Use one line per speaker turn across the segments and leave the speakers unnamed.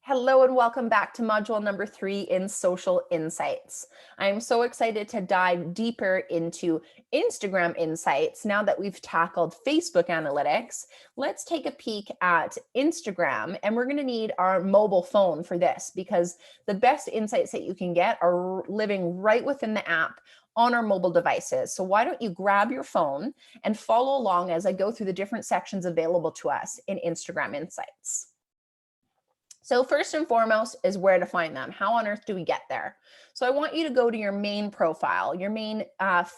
Hello and welcome back to module number 3 in social insights. I'm so excited to dive deeper into Instagram insights. Now that we've tackled Facebook analytics, let's take a peek at Instagram, and we're going to need our mobile phone for this because the best insights that you can get are living right within the app on our mobile devices. So why don't you grab your phone and follow along as I go through the different sections available to us in Instagram insights. So first and foremost is where to find them. How on earth do we get there? So I want you to go to your main profile, your main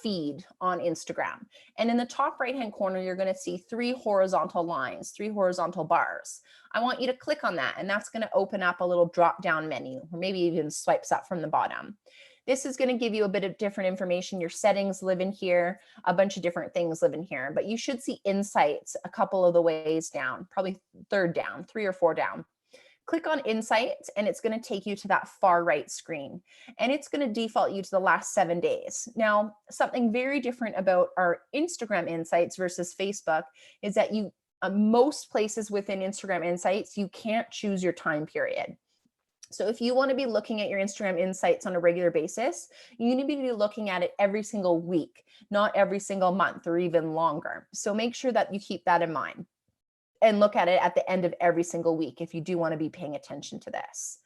feed on Instagram. And in the top right-hand corner, you're going to see 3 horizontal lines, 3 horizontal bars. I want you to click on that, and that's going to open up a little drop-down menu, or maybe even swipes up from the bottom. This is going to give you a bit of different information. Your settings live in here, a bunch of different things live in here, but you should see insights a couple of the ways down, probably third down, 3 or 4 down. Click on Insights, and it's going to take you to that far right screen, and it's going to default you to the last 7 days. Now, something very different about our Instagram Insights versus Facebook is that most places within Instagram Insights, you can't choose your time period. So if you want to be looking at your Instagram Insights on a regular basis, you need to be looking at it every single week, not every single month or even longer. So make sure that you keep that in mind and look at it at the end of every single week if you do want to be paying attention to this.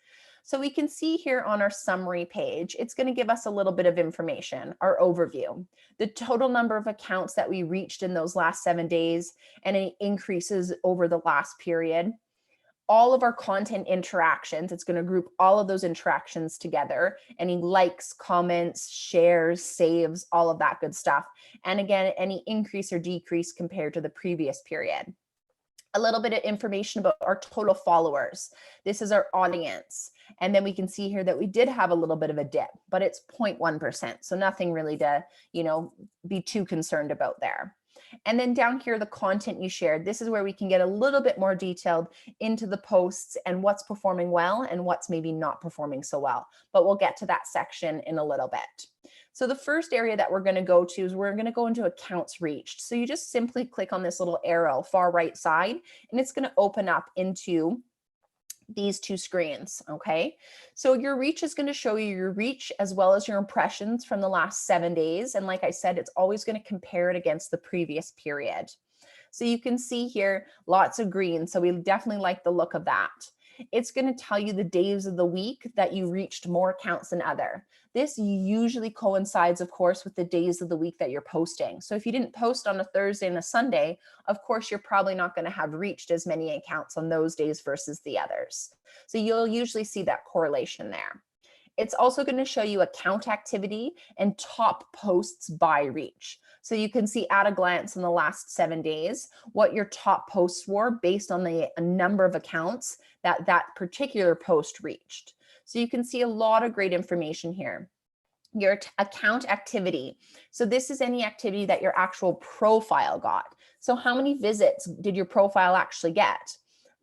So we can see here on our summary page, it's going to give us a little bit of information, our overview, the total number of accounts that we reached in those last 7 days and any increases over the last period. All of our content interactions, it's going to group all of those interactions together, any likes, comments, shares, saves, all of that good stuff. And again, any increase or decrease compared to the previous period. A little bit of information about our total followers. This is our audience. And then we can see here that we did have a little bit of a dip, but it's 0.1%. So nothing really to, be too concerned about there. And then down here, the content you shared. This is where we can get a little bit more detailed into the posts and what's performing well and what's maybe not performing so well. But we'll get to that section in a little bit. So the first area that we're going to go to is we're going to go into accounts reached. So you just simply click on this little arrow far right side, and it's going to open up into these 2 screens. Okay, so your reach is going to show you your reach as well as your impressions from the last 7 days. And like I said, it's always going to compare it against the previous period. So you can see here lots of green. So we definitely like the look of that. It's going to tell you the days of the week that you reached more accounts than other. This usually coincides, of course, with the days of the week that you're posting. So if you didn't post on a Thursday and a Sunday, of course, you're probably not going to have reached as many accounts on those days versus the others. So you'll usually see that correlation there. It's also going to show you account activity and top posts by reach. So you can see at a glance in the last 7 days what your top posts were based on the number of accounts that particular post reached. So you can see a lot of great information here. Your account activity. So this is any activity that your actual profile got. So how many visits did your profile actually get?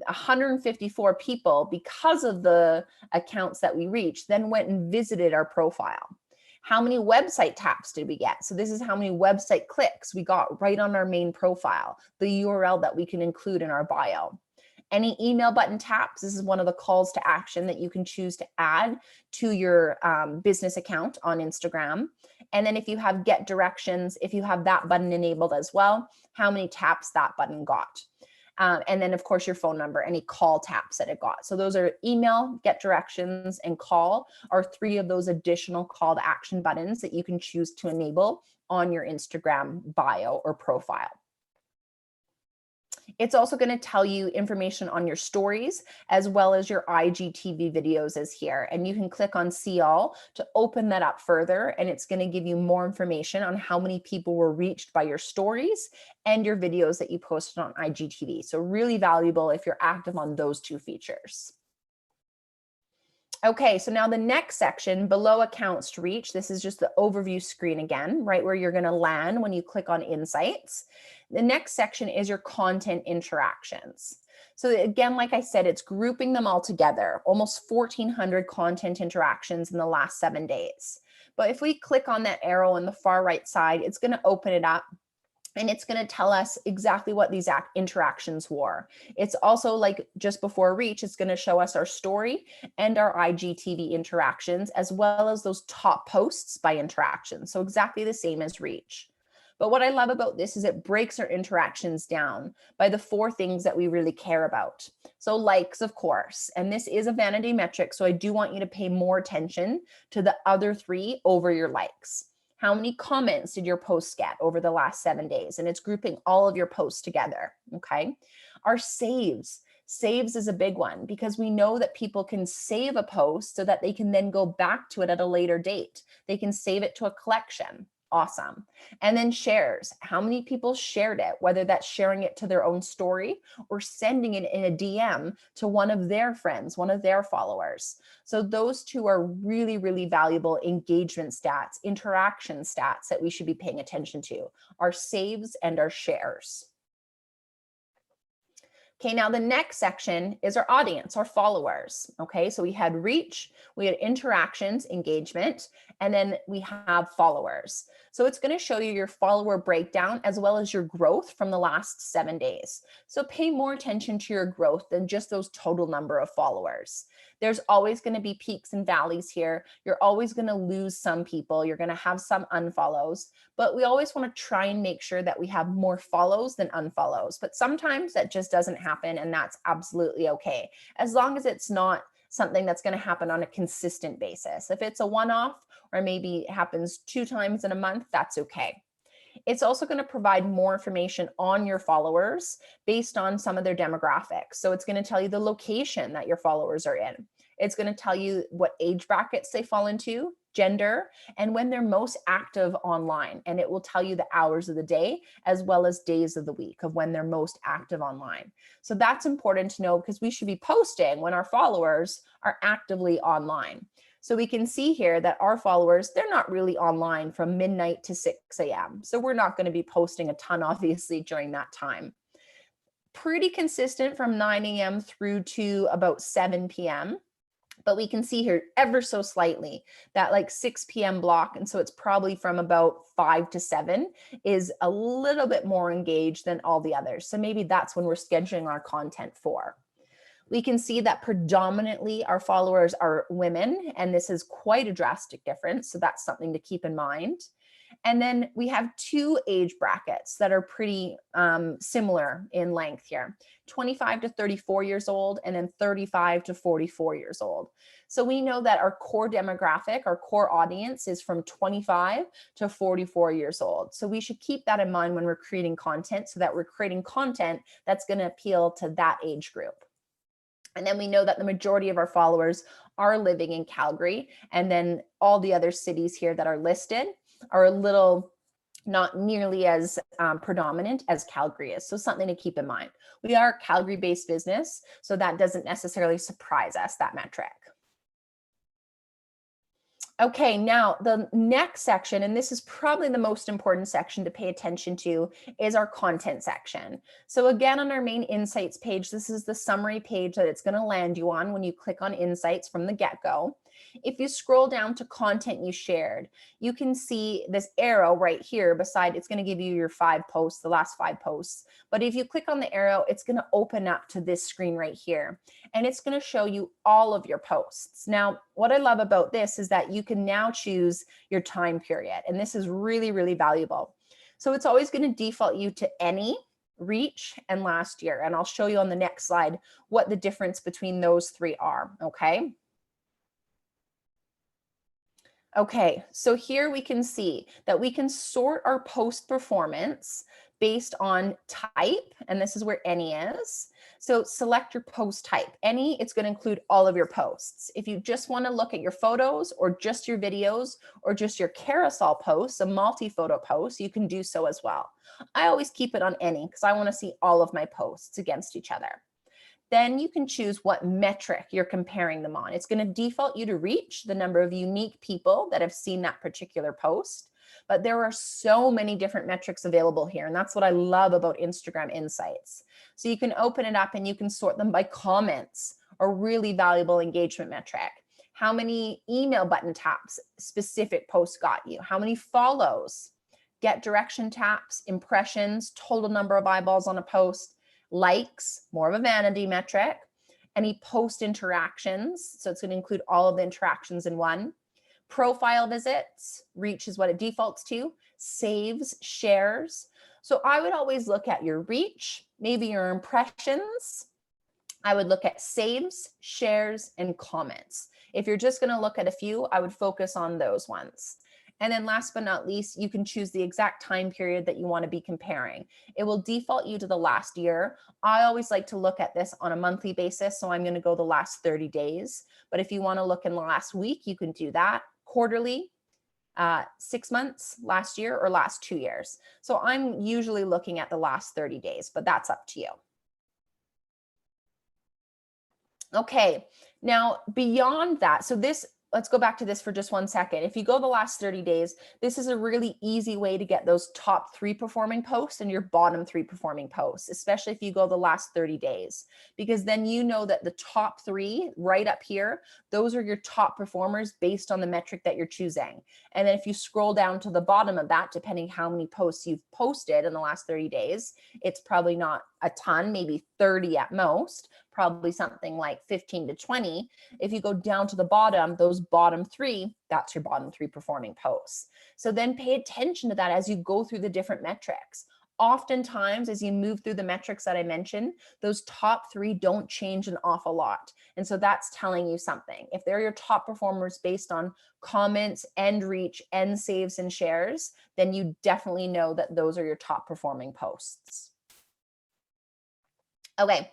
154 people, because of the accounts that we reached, then went and visited our profile. How many website taps did we get? So this is how many website clicks we got right on our main profile, the URL that we can include in our bio. Any email button taps, this is one of the calls to action that you can choose to add to your business account on Instagram. And then if you have get directions, if you have that button enabled as well, how many taps that button got. And then, of course, your phone number, any call taps that it got. So those are email, get directions, and call are 3 of those additional call to action buttons that you can choose to enable on your Instagram bio or profile. It's also going to tell you information on your stories as well as your IGTV videos is here. And you can click on see all to open that up further. And it's going to give you more information on how many people were reached by your stories and your videos that you posted on IGTV. So really valuable if you're active on those 2 features. Okay, so now the next section below accounts to reach, this is just the overview screen again, right where you're going to land when you click on insights. The next section is your content interactions. So again, like I said, it's grouping them all together, almost 1,400 content interactions in the last 7 days. But if we click on that arrow on the far right side, it's going to open it up and it's going to tell us exactly what these interactions were. It's also like just before reach, it's going to show us our story and our IGTV interactions, as well as those top posts by interaction. So exactly the same as reach. But what I love about this is it breaks our interactions down by the 4 things that we really care about. So likes, of course, and this is a vanity metric. So I do want you to pay more attention to the other 3 over your likes. How many comments did your posts get over the last 7 days? And it's grouping all of your posts together, okay? Our saves. Saves is a big one because we know that people can save a post so that they can then go back to it at a later date. They can save it to a collection. Awesome. And then shares. How many people shared it, whether that's sharing it to their own story or sending it in a DM to one of their friends, one of their followers. So those 2 are really, really valuable engagement stats, interaction stats that we should be paying attention to, our saves and our shares. Okay, now the next section is our audience, our followers. Okay, so we had reach, we had interactions, engagement, and then we have followers. So it's going to show you your follower breakdown as well as your growth from the last 7 days. So pay more attention to your growth than just those total number of followers. There's always going to be peaks and valleys here. You're always going to lose some people. You're going to have some unfollows, but we always want to try and make sure that we have more follows than unfollows. But sometimes that just doesn't happen, and that's absolutely okay, as long as it's not something that's going to happen on a consistent basis. If it's a one-off or maybe it happens 2 times in a month, that's okay. It's also going to provide more information on your followers based on some of their demographics. So it's going to tell you the location that your followers are in. It's going to tell you what age brackets they fall into, gender, and when they're most active online. And it will tell you the hours of the day as well as days of the week of when they're most active online. So that's important to know because we should be posting when our followers are actively online. So we can see here that our followers, they're not really online from midnight to 6 a.m. So we're not going to be posting a ton, obviously, during that time. Pretty consistent from 9 a.m. through to about 7 p.m. But we can see here ever so slightly that like 6 p.m. block. And so it's probably from about 5 to 7 is a little bit more engaged than all the others. So maybe that's when we're scheduling our content for. We can see that predominantly our followers are women, and this is quite a drastic difference. So that's something to keep in mind. And then we have 2 age brackets that are pretty similar in length here, 25 to 34 years old, and then 35 to 44 years old. So we know that our core demographic, our core audience is from 25 to 44 years old. So we should keep that in mind when we're creating content so that we're creating content that's going to appeal to that age group. And then we know that the majority of our followers are living in Calgary. And then all the other cities here that are listed are a little not nearly as predominant as Calgary is. So something to keep in mind. We are a Calgary-based business, so that doesn't necessarily surprise us, that metric. Okay, now the next section, and this is probably the most important section to pay attention to, is our content section. So again, on our main insights page, this is the summary page that it's going to land you on when you click on insights from the get-go. If you scroll down to content you shared, you can see this arrow right here beside, it's going to give you your 5 posts, the last 5 posts. But if you click on the arrow, it's going to open up to this screen right here, and it's going to show you all of your posts. Now, what I love about this is that you can now choose your time period, and this is really, really valuable. So it's always going to default you to any, reach, and last year. And I'll show you on the next slide what the difference between those 3 are, okay? Okay, so here we can see that we can sort our post performance based on type, and this is where any is. So select your post type. Any, it's going to include all of your posts. If you just want to look at your photos or just your videos or just your carousel posts, a multi-photo post, you can do so as well. I always keep it on any because I want to see all of my posts against each other. Then you can choose what metric you're comparing them on. It's going to default you to reach, the number of unique people that have seen that particular post. But there are so many different metrics available here. And that's what I love about Instagram Insights. So you can open it up and you can sort them by comments, a really valuable engagement metric. How many email button taps specific posts got you? How many follows? get direction taps, impressions, total number of eyeballs on a post, likes, more of a vanity metric, any post interactions. So it's going to include all of the interactions in one. Profile visits, reach is what it defaults to, saves, shares. So I would always look at your reach, maybe your impressions. I would look at saves, shares, and comments. If you're just going to look at a few, I would focus on those ones. And then last but not least, you can choose the exact time period that you want to be comparing. It will default you to the last year. I always like to look at this on a monthly basis, so I'm going to go the last 30 days. But if you want to look in the last week, you can do that. Quarterly, 6 months, last year, or last 2 years. So I'm usually looking at the last 30 days, but that's up to you. Okay, now beyond that, so this, let's go back to this for just 1 second. If you go the last 30 days, this is a really easy way to get those top 3 performing posts and your bottom 3 performing posts, especially if you go the last 30 days, because then you know that the top 3 right up here, those are your top performers based on the metric that you're choosing. And then if you scroll down to the bottom of that, depending how many posts you've posted in the last 30 days, it's probably not a ton, maybe 30 at most, probably something like 15 to 20. If you go down to the bottom, those bottom 3, that's your bottom 3 performing posts. So then pay attention to that as you go through the different metrics. Oftentimes, as you move through the metrics that I mentioned, those top 3 don't change an awful lot. And so that's telling you something. If they're your top performers based on comments and reach and saves and shares, then you definitely know that those are your top performing posts. Okay.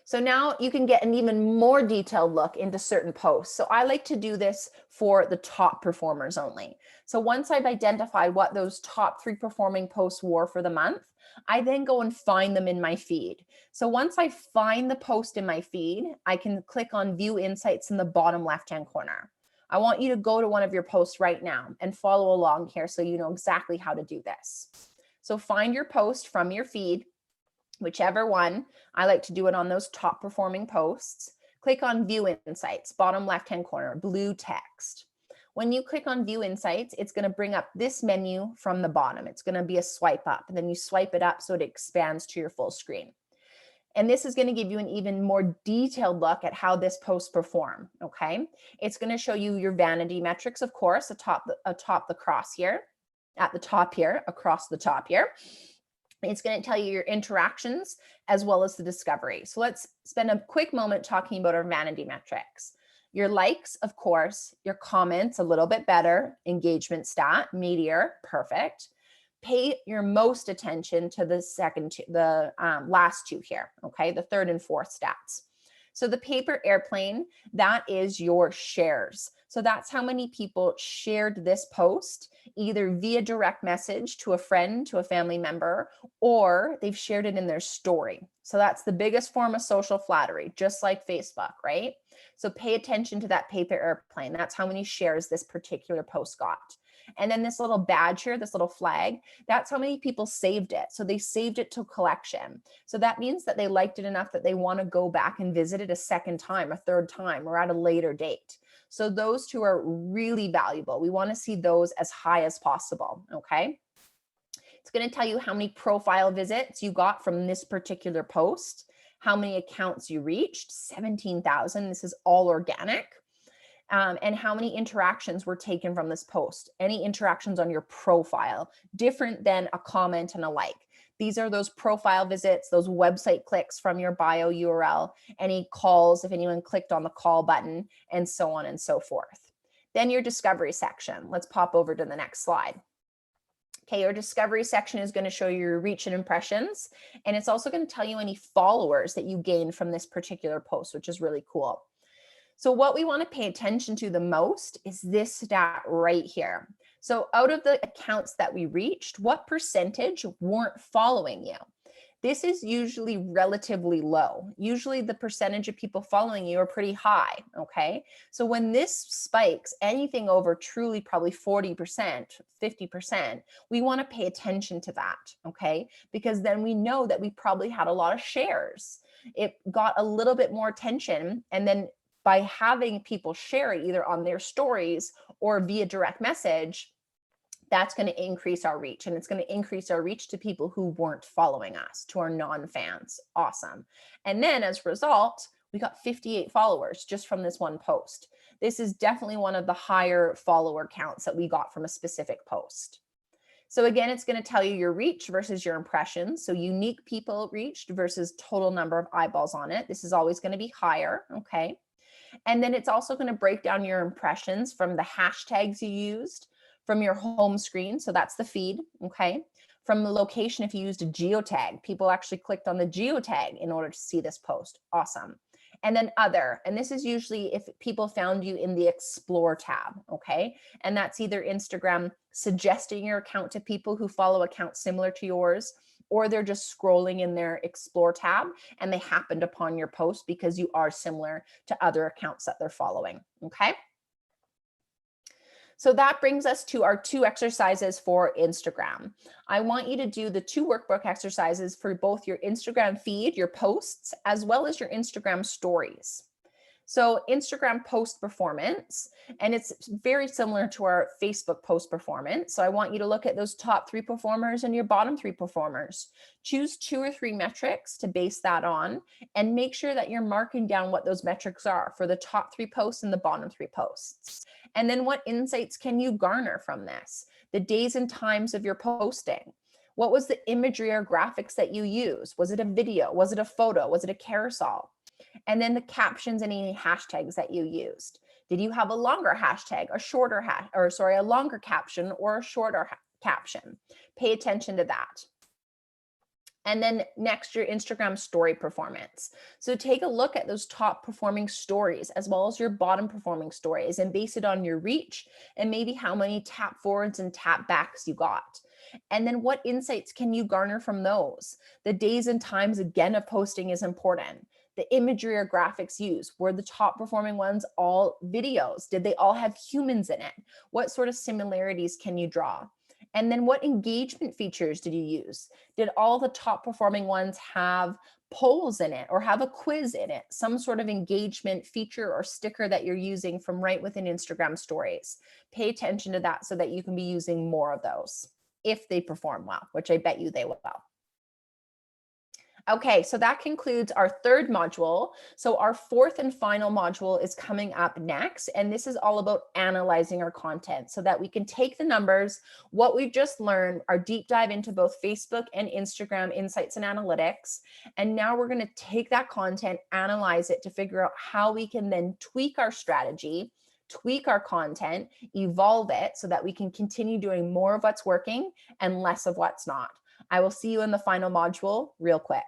So now you can get an even more detailed look into certain posts. So I like to do this for the top performers only. So once I've identified what those top 3 performing posts were for the month, I then go and find them in my feed. So once I find the post in my feed, I can click on View Insights in the bottom left-hand corner. I want you to go to one of your posts right now and follow along here so you know exactly how to do this. So find your post from your feed, whichever one. I like to do it on those top performing posts. Click on View Insights, bottom left-hand corner, blue text. When you click on View Insights, it's going to bring up this menu from the bottom. It's going to be a swipe up, and then you swipe it up so it expands to your full screen. And this is going to give you an even more detailed look at how this post performed. Okay, it's going to show you your vanity metrics, of course, atop the cross here, at the top here, across the top here. It's going to tell you your interactions as well as the discovery. So let's spend a quick moment talking about our vanity metrics. Your likes, of course, your comments, a little bit better, engagement stat, meteor, perfect. Pay your most attention to the last 2 here, okay, the 3rd and 4th stats. So the paper airplane, that is your shares. So that's how many people shared this post, either via direct message to a friend, to a family member, or they've shared it in their story. So that's the biggest form of social flattery, just like Facebook, right? So pay attention to that paper airplane. That's how many shares this particular post got. And then this little badge here, this little flag, that's how many people saved it. So they saved it to collection. So that means that they liked it enough that they want to go back and visit it a second time, a third time, or at a later date. So those 2 are really valuable. We want to see those as high as possible, okay? It's going to tell you how many profile visits you got from this particular post, how many accounts you reached, 17,000. This is all organic. And how many interactions were taken from this post, any interactions on your profile, different than a comment and a like. These are those profile visits, those website clicks from your bio URL, any calls, if anyone clicked on the call button, and so on and so forth. Then your discovery section. Let's pop over to the next slide. Okay, your discovery section is going to show you your reach and impressions, and it's also going to tell you any followers that you gained from this particular post, which is really cool. So what we want to pay attention to the most is this stat right here. So out of the accounts that we reached, what percentage weren't following you? This is usually relatively low. Usually the percentage of people following you are pretty high, okay? So when this spikes anything over truly probably 40%, 50%, we want to pay attention to that, okay? Because then we know that we probably had a lot of shares. It got a little bit more attention, and then by having people share it either on their stories or via direct message, That's going to increase our reach, and it's going to increase our reach to people who weren't following us, to our non-fans. Awesome. And then as a result, we got 58 followers just from this one post. This is definitely one of the higher follower counts that we got from a specific post. So again, it's going to tell you your reach versus your impressions. So unique people reached versus total number of eyeballs on it. This is always going to be higher, okay? And then it's also going to break down your impressions from the hashtags you used, from your home screen. So that's the feed, okay? From the location, if you used a geotag, people actually clicked on the geotag in order to see this post. Awesome. And then other, and this is usually if people found you in the explore tab, okay? And that's either Instagram suggesting your account to people who follow accounts similar to yours, or they're just scrolling in their explore tab and they happened upon your post because you are similar to other accounts that they're following, okay? So that brings us to our 2 exercises for Instagram. I want you to do the 2 workbook exercises for both your Instagram feed, your posts, as well as your Instagram stories. So Instagram post performance, and it's very similar to our Facebook post performance. So I want you to look at those top 3 performers and your bottom 3 performers. Choose 2 or 3 metrics to base that on, and make sure that you're marking down what those metrics are for the top 3 posts and the bottom 3 posts. And then what insights can you garner from this? The days and times of your posting. What was the imagery or graphics that you used? Was it a video? Was it a photo? Was it a carousel? And then the captions and any hashtags that you used. Did you have a longer hashtag, a shorter a longer caption or a shorter caption? Pay attention to that. And then next, your Instagram story performance. So take a look at those top performing stories as well as your bottom performing stories and base it on your reach and maybe how many tap forwards and tap backs you got. And then what insights can you garner from those? The days and times again of posting is important. The imagery or graphics used, were the top performing ones all videos? Did they all have humans in it? What sort of similarities can you draw? And then what engagement features did you use? Did all the top performing ones have polls in it or have a quiz in it? Some sort of engagement feature or sticker that you're using from right within Instagram stories. Pay attention to that so that you can be using more of those if they perform well, which I bet you they will. Okay, so that concludes our 3rd module. So our 4th and final module is coming up next, and this is all about analyzing our content so that we can take the numbers, what we've just learned, our deep dive into both Facebook and Instagram insights and analytics, and now we're going to take that content, analyze it to figure out how we can then tweak our strategy, tweak our content, evolve it so that we can continue doing more of what's working and less of what's not. I will see you in the final module real quick.